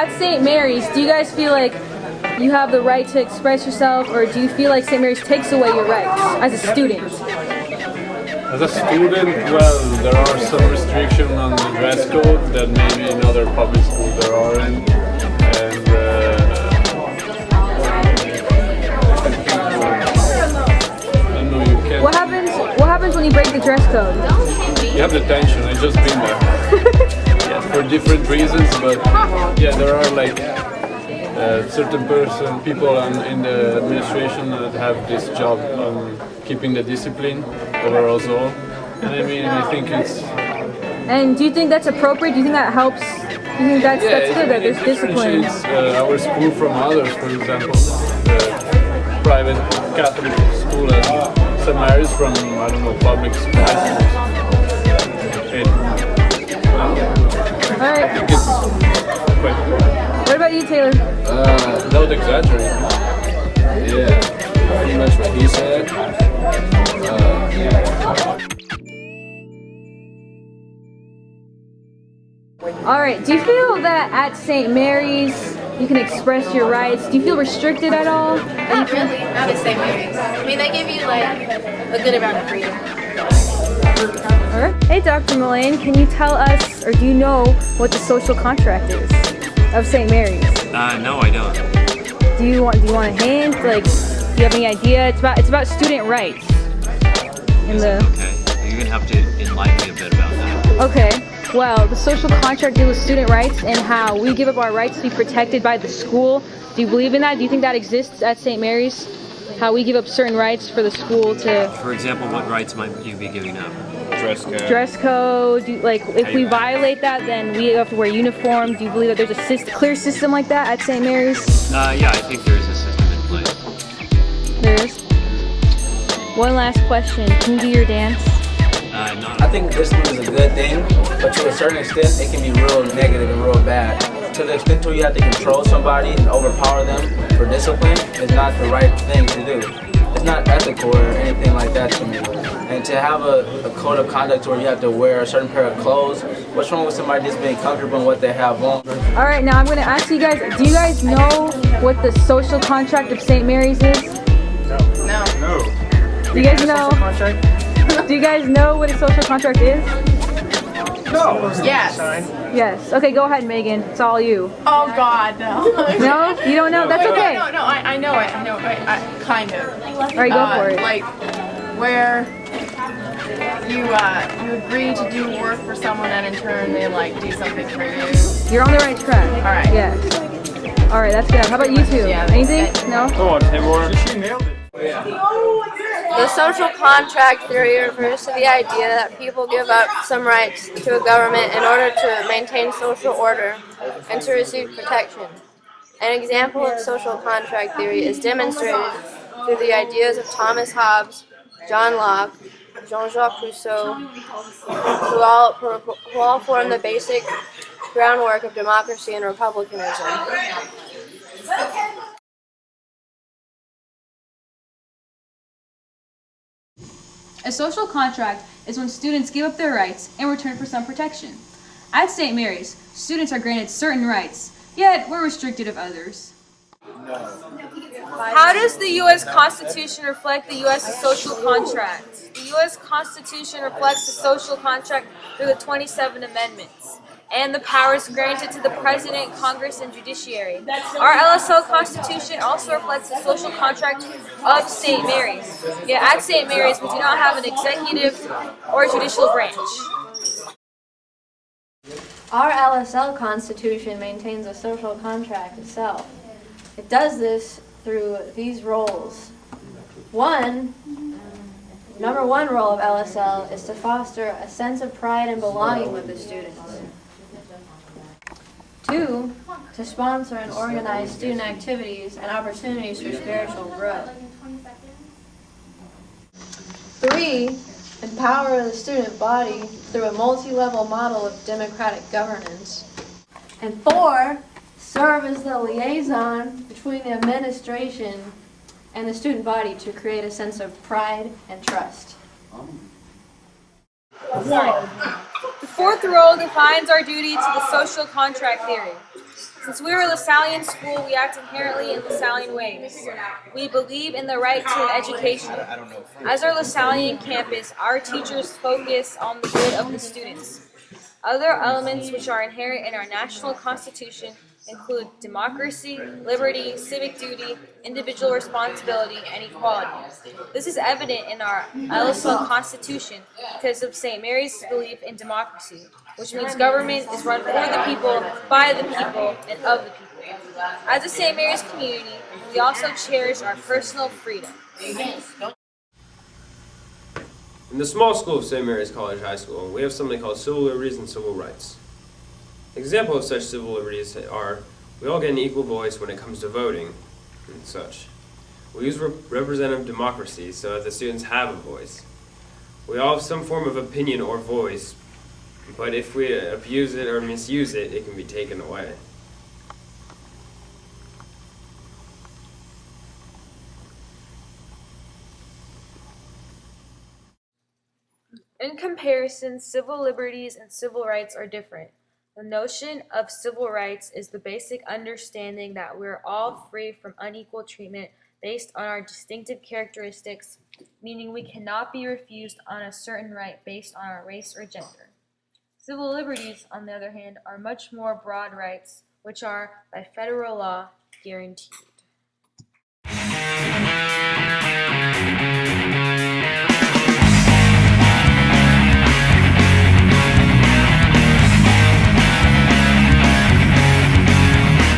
at St. Mary's, do you guys feel like you have the right to express yourself, or do you feel like St. Mary's takes away your rights as a student? As a student, well, there are some restrictions on the dress code that maybe in other public schools there aren't. And I know you can't. What happens when you break the dress code? You have detention. I've just been there. Yeah, for different reasons, but yeah, there are like certain people in the administration that have this job on keeping the discipline over us all. And I mean, I think it's. And do you think that's appropriate? Do you think that helps? Do you think that's good that there's discipline? It differentiates our school from others. For example, the private Catholic school at St. Mary's from, I don't know, public schools. All right. I think it's quite good. What about you, Taylor? Without exaggerating. Yeah, pretty much what he said. All right. Do you feel that at St. Mary's you can express your rights? Do you feel restricted at all? Not really. Not at St. Mary's. I mean, they give you like a good amount of freedom. All right. Hey, Dr. Mullane, can you tell us, or do you know what the social contract is of St. Mary's? No, I don't. Do you want a hint? Like, do you have any idea? It's about student rights. Okay. You're gonna have to enlighten me a bit about that. Okay. Well, the social contract deals with student rights and how we give up our rights to be protected by the school. Do you believe in that? Do you think that exists at St. Mary's? How we give up certain rights for the school to... For example, what rights might you be giving up? Dress code. Dress code. If we violate that, then we have to wear uniform. Do you believe that there's a clear system like that at St. Mary's? Yeah, I think there is a system in place. There is. One last question. Can you do your dance? I think discipline is a good thing, but to a certain extent, it can be real negative and real bad. To the extent where you have to control somebody and overpower them for discipline is not the right thing to do. It's not ethical or anything like that to me. And to have a code of conduct where you have to wear a certain pair of clothes, what's wrong with somebody just being comfortable in what they have on? All right, now I'm going to ask you guys, do you guys know what the social contract of St. Mary's is? No. Do you guys know? Do you guys know what a social contract is? No. Yes. Yes. Okay, go ahead, Megan. It's all you. Oh God, no. No? You don't know? That's okay. No, I know it. I kind of. All right, go for it. Like where you agree to do work for someone and in turn they like do something for you. You're on the right track. All right. Yes. All right, that's good. How about you two? Yeah, Anything? No? Come on, Timor. She nailed it. The social contract theory refers to the idea that people give up some rights to a government in order to maintain social order and to receive protection. An example of social contract theory is demonstrated through the ideas of Thomas Hobbes, John Locke, Jean-Jacques Rousseau, who all form the basic groundwork of democracy and republicanism. A social contract is when students give up their rights in return for some protection. At St. Mary's, students are granted certain rights, yet we're restricted of others. How does the U.S. Constitution reflect the U.S. social contract? The U.S. Constitution reflects the social contract through the 27 amendments and the powers granted to the President, Congress, and Judiciary. Our LSL Constitution also reflects the social contract of St. Mary's. Yet at St. Mary's, we do not have an executive or judicial branch. Our LSL Constitution maintains a social contract itself. It does this through these roles. Number one role of LSL is to foster a sense of pride and belonging with the students. 2, to sponsor and organize student activities and opportunities for spiritual growth. 3, empower the student body through a multi-level model of democratic governance. And 4, serve as the liaison between the administration and the student body to create a sense of pride and trust. The fourth role defines our duty to the social contract theory. Since we are a Lasallian school, we act inherently in Lasallian ways. We believe in the right to education. As our Lasallian campus, our teachers focus on the good of the students. Other elements which are inherent in our national constitution include democracy, liberty, civic duty, individual responsibility, and equality. This is evident in our LSL Constitution because of St. Mary's belief in democracy, which means government is run for the people, by the people, and of the people. As a St. Mary's community, we also cherish our personal freedom. In the small school of St. Mary's College High School, we have something called civil liberties and civil rights. Examples of such civil liberties are, we all get an equal voice when it comes to voting and such. We use representative democracy so that the students have a voice. We all have some form of opinion or voice, but if we abuse it or misuse it, it can be taken away. In comparison, civil liberties and civil rights are different. The notion of civil rights is the basic understanding that we're all free from unequal treatment based on our distinctive characteristics, meaning we cannot be refused on a certain right based on our race or gender. Civil liberties, on the other hand, are much more broad rights, which are, by federal law, guaranteed.